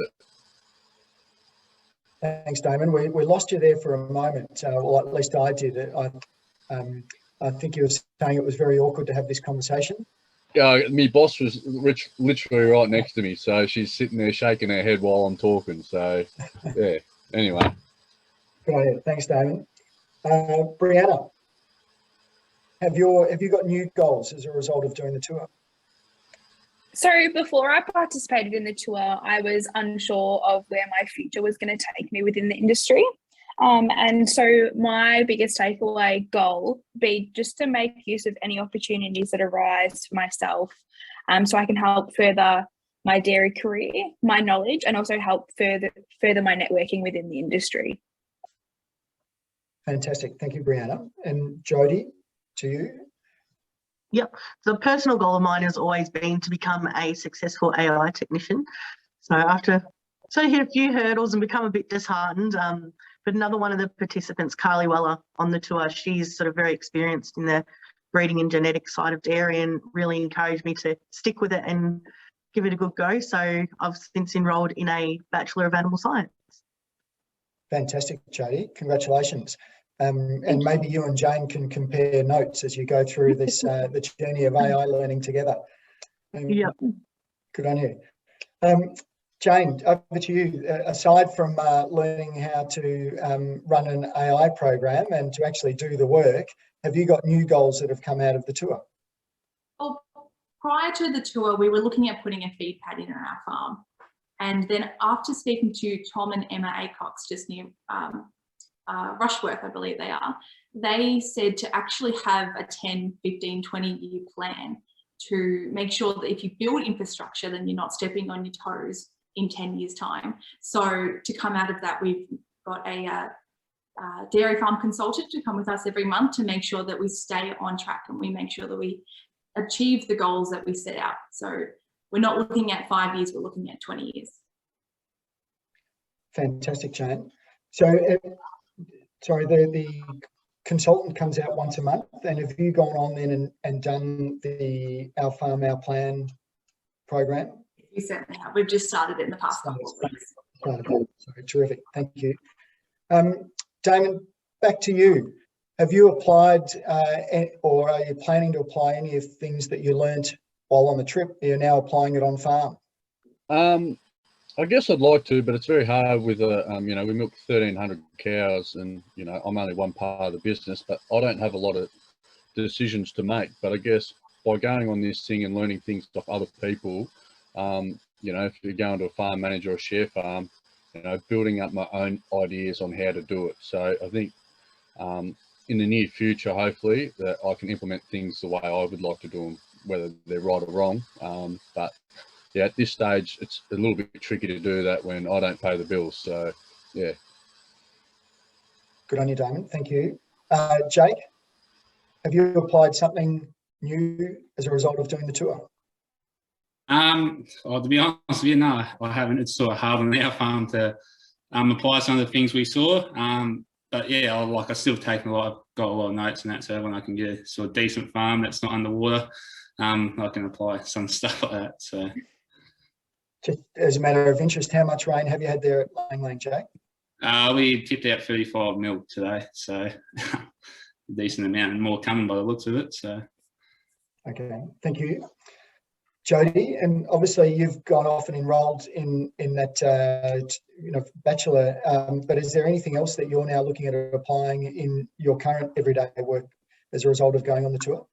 Thanks, Damon. We lost you there for a moment, or at least I did. I think you were saying it was very awkward to have this conversation. Yeah, my boss was literally right next to me, so she's sitting there shaking her head while I'm talking. So, yeah. Anyway. Good idea. Thanks, Damon. Brianna. have you got new goals as a result of doing the tour? So before I participated in the tour, I was unsure of where my future was going to take me within the industry. And so my biggest takeaway goal be just to make use of any opportunities that arise for myself, so I can help further my dairy career, my knowledge, and also help further my networking within the industry. Fantastic. Thank you, Brianna. And Jodie, to you. Yep. So a personal goal of mine has always been to become a successful AI technician. So after sort of hit a few hurdles and become a bit disheartened, but another one of the participants, Carly Weller, on the tour, she's sort of very experienced in the breeding and genetics side of dairy and really encouraged me to stick with it and give it a good go. So I've since enrolled in a Bachelor of Animal Science. Fantastic, Jodie. Congratulations. And maybe you and Jane can compare notes as you go through this the journey of AI learning together. Yep. Good on you. Jane, over to you. Aside from learning how to run an AI program and to actually do the work, have you got new goals that have come out of the tour? Well, prior to the tour, we were looking at putting a feed pad in on our farm. And then after speaking to Tom and Emma Acox just near Rushworth, I believe they are, they said to actually have a 10, 15, 20-year plan to make sure that if you build infrastructure, then you're not stepping on your toes in 10 years' time. So to come out of that, we've got a dairy farm consultant to come with us every month to make sure that we stay on track and we make sure that we achieve the goals that we set out. So we're not looking at 5 years, we're looking at 20 years. Fantastic, Jane. So, sorry, the consultant comes out once a month, and have you gone on then and done the Our Farm, Our Plan program? We certainly have. We've just started it in the past couple of weeks. Sorry, terrific. Thank you. Damon, back to you. Have you applied or are you planning to apply any of things that you learnt while on the trip? You're now applying it on farm. I guess I'd like to, but it's very hard with you know, we milk 1,300 cows and, you know, I'm only one part of the business, but I don't have a lot of decisions to make. But I guess by going on this thing and learning things off other people, you know, if you're going to a farm manager or a share farm, you know, building up my own ideas on how to do it. So I think in the near future, hopefully, that I can implement things the way I would like to do them, whether they're right or wrong. But yeah, at this stage, it's a little bit tricky to do that when I don't pay the bills. So, yeah. Good on you, Damon. Thank you. Jake, have you applied something new as a result of doing the tour? Well, to be honest with you, no, I haven't. It's sort of hard on our farm to apply some of the things we saw. But yeah, I still taken got a lot of notes and that. So when I can get a sort of decent farm that's not underwater, I can apply some stuff like that. So. Just as a matter of interest, how much rain have you had there at Lang Lang, Jake? We tipped out 35 mil today, so a decent amount and more coming by the looks of it. So, okay, thank you, Jodie. And obviously, you've gone off and enrolled in that you know, bachelor. But is there anything else that you're now looking at applying in your current everyday work as a result of going on the tour?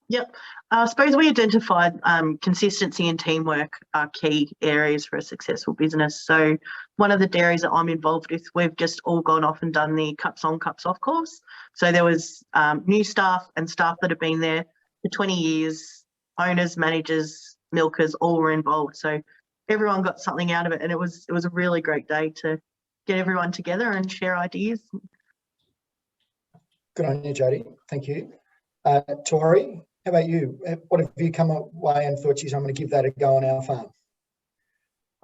Yep. I suppose we identified consistency and teamwork are key areas for a successful business. So one of the dairies that I'm involved with, we've just all gone off and done the cups on, cups off course. So there was new staff and staff that have been there for 20 years, owners, managers, milkers, all were involved. So everyone got something out of it, and it was a really great day to get everyone together and share ideas. Good on you, Jodie. Thank you. Tori, how about you? What have you come away and thought, geez, I'm going to give that a go on our farm?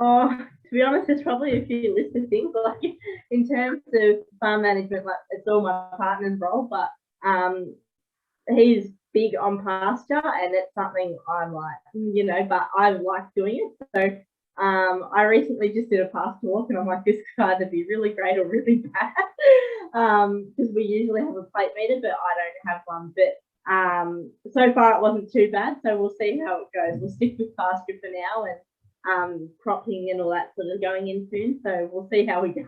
Oh, to be honest, there's probably a few list of things. Like in terms of farm management, like it's all my partner's role, but he's big on pasture, and it's something I like, you know, but I like doing it. So I recently just did a pasture walk, and I'm like, this could either be really great or really bad, because we usually have a plate meter, but I don't have one. But so far it wasn't too bad, so we'll see how it goes. We'll stick with pasture for now, and cropping and all that sort of going in soon, so we'll see how we go.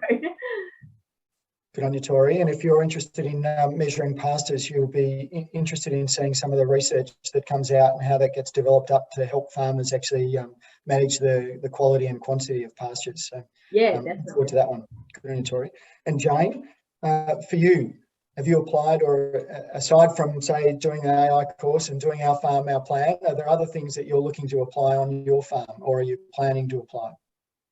Good on you, Tori. And if you're interested in measuring pastures, you'll be interested in seeing some of the research that comes out and how that gets developed up to help farmers actually manage the quality and quantity of pastures. So yeah, look definitely. forward to that one. Good on you, Tori. And Jane, for you, have you applied, or aside from, say, doing the AI course and doing Our Farm, Our Plan, are there other things that you're looking to apply on your farm, or are you planning to apply?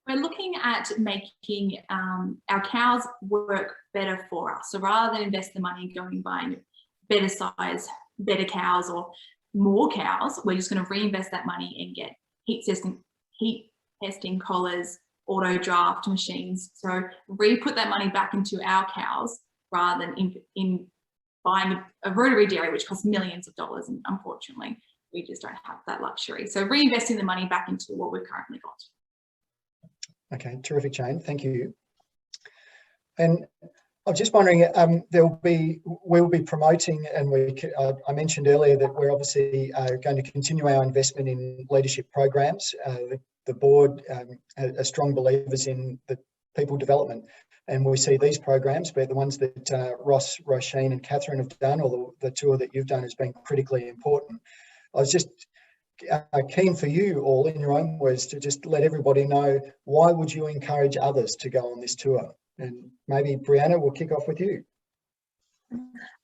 We're looking at making our cows work better for us. So rather than invest the money going buying better size, better cows or more cows, we're just going to reinvest that money and get heat testing collars, auto draft machines. So re-put that money back into our cows rather than in buying a rotary dairy, which costs millions of dollars. And unfortunately, we just don't have that luxury. So reinvesting the money back into what we've currently got. Okay, terrific, Jane. Thank you. And I'm just wondering, we'll be promoting, and I mentioned earlier that we're obviously going to continue our investment in leadership programs. The board are strong believers in the people development, and we see these programs, but the ones that Ross, Roisin and Catherine have done, or the tour that you've done, has been critically important. I was just keen for you all, in your own words, to just let everybody know, why would you encourage others to go on this tour? And maybe Brianna, we'll kick off with you.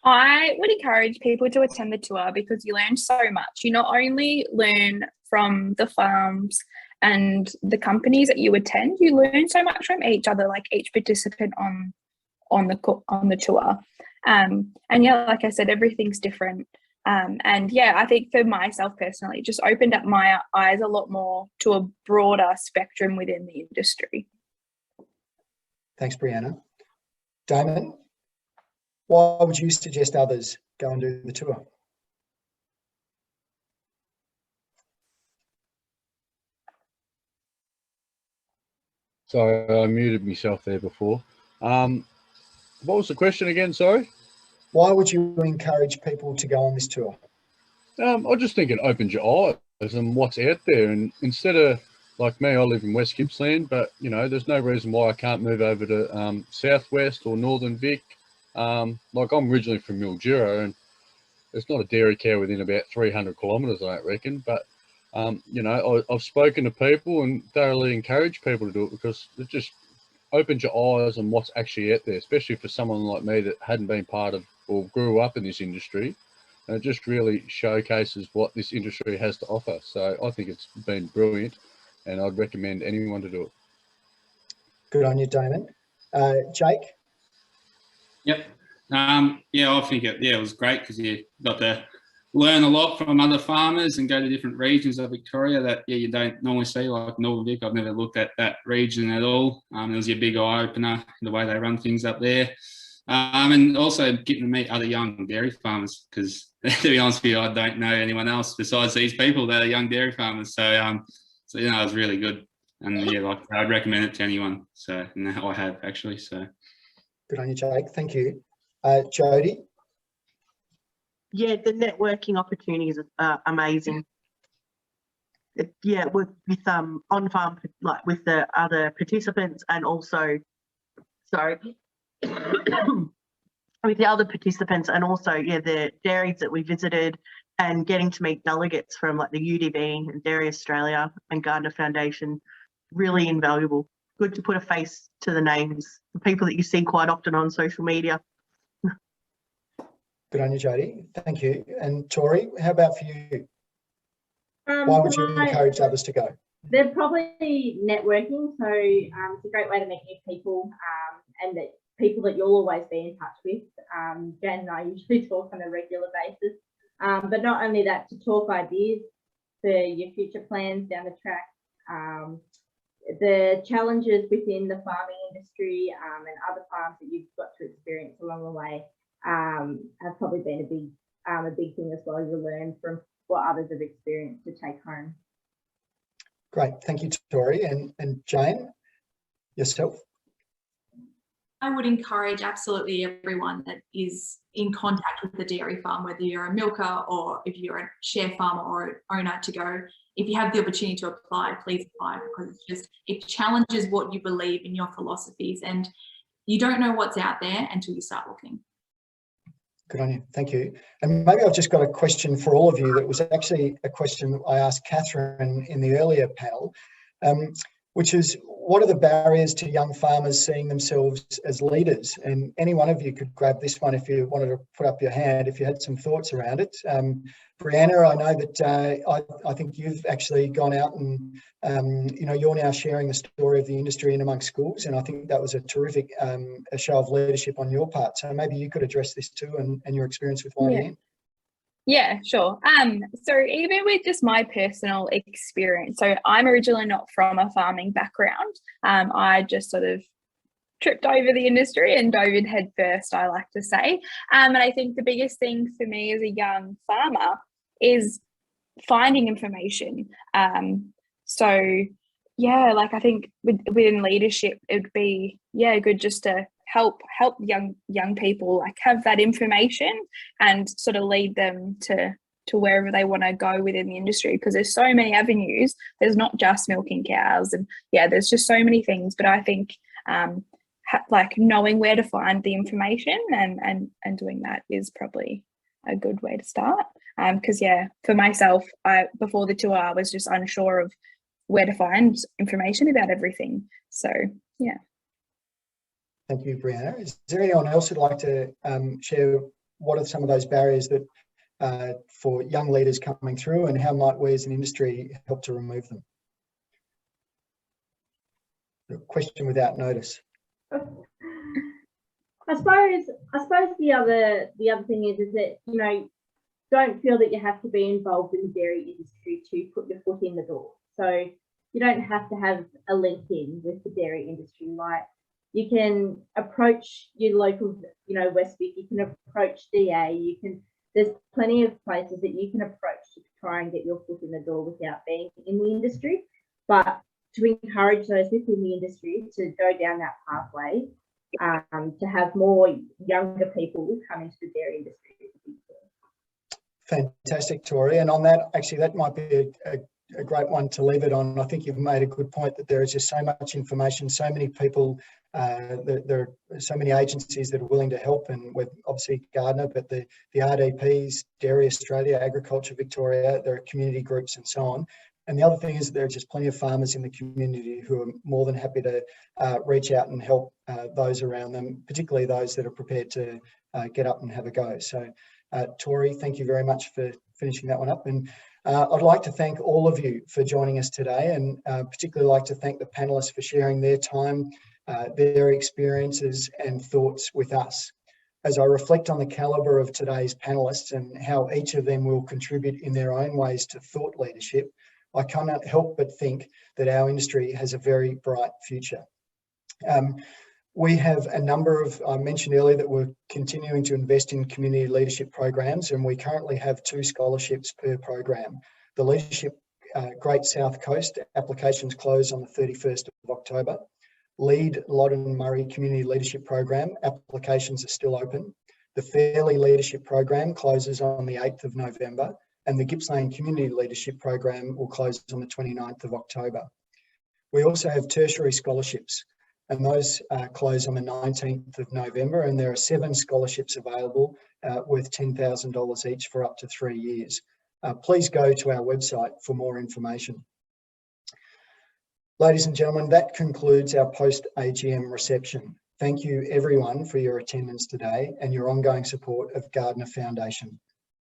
I would encourage people to attend the tour because you learn so much. You not only learn from the farms and the companies that you attend, you learn so much from each other, like each participant on the tour. And yeah, like I said, everything's different. And yeah, I think for myself personally, it just opened up my eyes a lot more to a broader spectrum within the industry. Thanks, Brianna. Damon, why would you suggest others go and do the tour? Sorry, I muted myself there before. What was the question again? Sorry. Why would you encourage people to go on this tour? I just think it opens your eyes and what's out there. And instead of, like me, I live in West Gippsland, but you know, there's no reason why I can't move over to Southwest or Northern Vic. Like I'm originally from Mildura, and there's not a dairy cow within about 300 kilometres, I don't reckon. But you know, I've spoken to people and thoroughly encourage people to do it because it just opens your eyes on what's actually out there, especially for someone like me that hadn't been part of or grew up in this industry. And it just really showcases what this industry has to offer. So I think it's been brilliant, and I'd recommend anyone to do it. Good on you, Damon. Jake? Yep. Yeah, I think it was great because you got to learn a lot from other farmers and go to different regions of Victoria that you don't normally see, like Northern Vic. I've never looked at that region at all. It was your big eye opener, the way they run things up there. And also getting to meet other young dairy farmers because, to be honest with you, I don't know anyone else besides these people that are young dairy farmers. So you know, it was really good. And yeah, like I'd recommend it to anyone. So I have actually. So good on you, Jake. Thank you. Jody? Yeah, the networking opportunities are amazing. Yeah, with on farm, like with the other participants, and also, with the other participants, and also the dairies that we visited, and getting to meet delegates from like the UDV and Dairy Australia and Gardiner Foundation, really invaluable. Good to put a face to the names, the people that you see quite often on social media. Good on you, Jody. Thank you. And Tori, how about for you? Why would you encourage others to go? They're probably networking. So it's a great way to meet new people and that people that you'll always be in touch with. Jan and I usually talk on a regular basis. But not only that, to talk ideas for your future plans down the track. The challenges within the farming industry and other farms that you've got to experience along the way have probably been a big thing as well. You learn from what others have experienced to take home. Great, thank you, Tori. And Jane, yourself? I would encourage absolutely everyone that is in contact with the dairy farm, whether you're a milker or if you're a share farmer or owner, to go. If you have the opportunity to apply, please apply, because it challenges what you believe in your philosophies. And You don't know what's out there until you start looking. Good on you. Thank you. And maybe I've just got a question for all of you that was actually a question I asked Catherine in the earlier panel, which is, what are the barriers to young farmers seeing themselves as leaders? And any one of you could grab this one if you wanted to put up your hand, if you had some thoughts around it. Brianna, I know that I think you've actually gone out and, you're now sharing the story of the industry in amongst schools. And I think that was a terrific a show of leadership on your part. So maybe you could address this too and your experience with YDN. Yeah, sure. So even with just my personal experience, so I'm originally not from a farming background. I just sort of tripped over the industry and dove in head first, I like to say. And I think the biggest thing for me as a young farmer is finding information. So yeah, like I think within leadership, it'd be good just to help young people like have that information and sort of lead them to wherever they want to go within the industry, because there's so many avenues. There's not just milking cows, and there's just so many things. But I think like knowing where to find the information and doing that is probably a good way to start. Because for myself, before the tour, I was just unsure of where to find information about everything. So yeah. Thank you, Brianna. Is there anyone else who'd like to share what are some of those barriers that for young leaders coming through, and how might we as an industry help to remove them? A question without notice. I suppose the other thing is that, don't feel that you have to be involved in the dairy industry to put your foot in the door. So you don't have to have a link in with the dairy industry. Like, you can approach your local, Westvic, you can approach DA, there's plenty of places that you can approach to try and get your foot in the door without being in the industry. But to encourage those within the industry to go down that pathway, to have more younger people come into the dairy industry. Fantastic, Tori. And on that, actually, that might be a great one to leave it on. I think you've made a good point that there is just so much information, so many people, there are so many agencies that are willing to help, and with obviously Gardiner, but the RDPs, Dairy Australia, Agriculture Victoria, there are community groups and so on. And the other thing is that there are just plenty of farmers in the community who are more than happy to reach out and help those around them, particularly those that are prepared to get up and have a go. So, Tori, thank you very much for finishing that one up. And I'd like to thank all of you for joining us today, and particularly like to thank the panellists for sharing their time, their experiences and thoughts with us. As I reflect on the calibre of today's panellists and how each of them will contribute in their own ways to thought leadership, I cannot help but think that our industry has a very bright future. We have a number of, I mentioned earlier that we're continuing to invest in community leadership programs, and we currently have 2 scholarships per program. The Leadership Great South Coast applications close on the 31st of October. Lead Loddon Murray Community Leadership Program applications are still open. The Fairley Leadership Program closes on the 8th of November, and the Gippsland Community Leadership Program will close on the 29th of October. We also have tertiary scholarships, and those close on the 19th of November, and there are 7 scholarships available worth $10,000 each for up to 3 years. Please go to our website for more information. Ladies and gentlemen, that concludes our post-AGM reception. Thank you everyone for your attendance today and your ongoing support of Gardiner Foundation.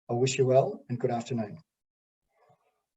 I wish you well and good afternoon.